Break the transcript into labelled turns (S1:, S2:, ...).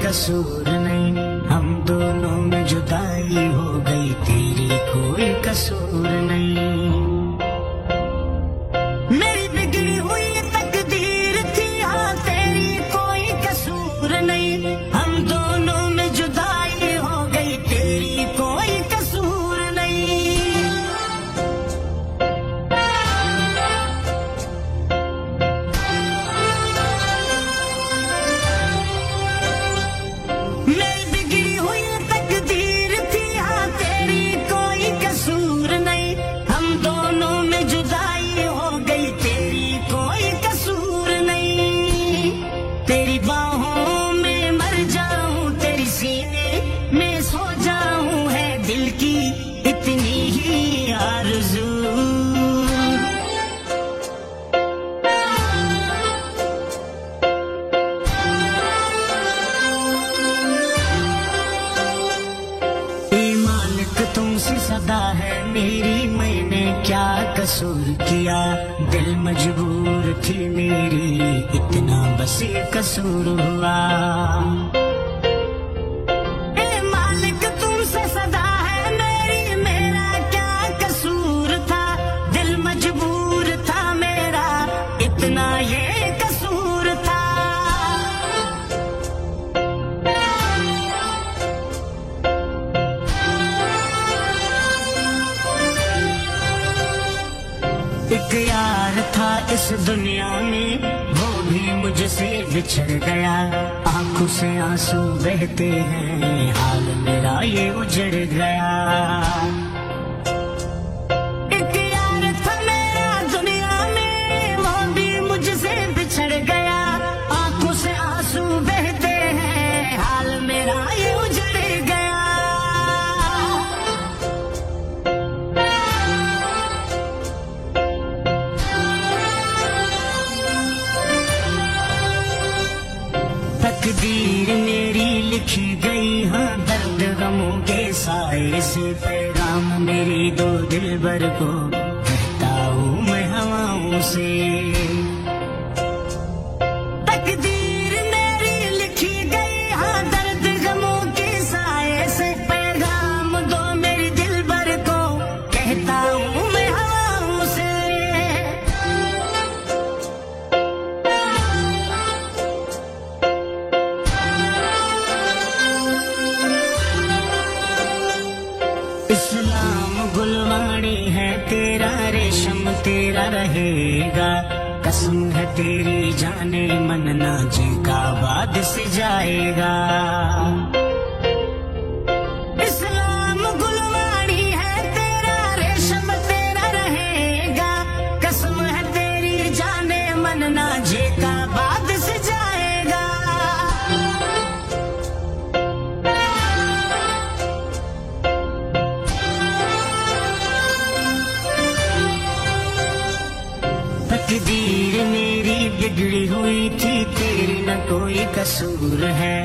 S1: कसूर नहीं, हम दोनों में जुदाई हो गई, तेरी कोई कसूर नहीं। मेरी बिगड़ी हुई तकदीर थी, हाँ तेरी कोई कसूर नहीं, हम दोनों में जुदाई हो गई, तेरी कोई कसूर नहीं। मेरी बिगड़ी हुई तकदीर थी, हाँ तेरी कोई कसूर नहीं, हम दोनों में जुदाई हो गई, तेरी कोई कसूर नहीं। तेरी बाहों में मर जाऊं, तेरी सीने में सो जाऊं, है दिल की इतनी ही आरज़ू। तुमसे सदा है मेरी, मैंने क्या कसूर किया, दिल मजबूर थी मेरी, इतना बस कसूर हुआ। ए मालिक तुमसे सदा है मेरी, मेरा क्या कसूर था, दिल मजबूर था मेरा, इतना ये कसूर था। एक यार था इस दुनिया में, वो भी मुझसे बिछड़ गया, आंखों से आंसू बहते हैं, हाल मेरा ये उजड़ गया। एक यार था मेरा दुनिया में, वो भी मुझसे बिछड़ गया, आंखों से आंसू बहते हैं, हाल मेरा ये उजड़ गया। तकदीर मेरी लिखी गई, हाँ दर्द गमों के साए से, पैगाम मेरी दो दिलबर को कहता हूँ मैं हवाओं से। तकदीर मेरी लिखी गई, हाँ दर्द गमों के साए से, पैगाम दो मेरी दिलबर को कहता हूँ मैं हवाओं से। इस्लाम गुलवाणी है तेरा, रेशम तेरा रहेगा, कसम है तेरी जाने मन ना जेका बाद से जाएगा। इस्लाम गुलवाणी है तेरा, रेशम तेरा रहेगा, कसम है तेरी जाने मन ना जेका बाद से जाएगा। तकदीर मेरी बिगड़ी हुई थी, तेरी न कोई कसूर है,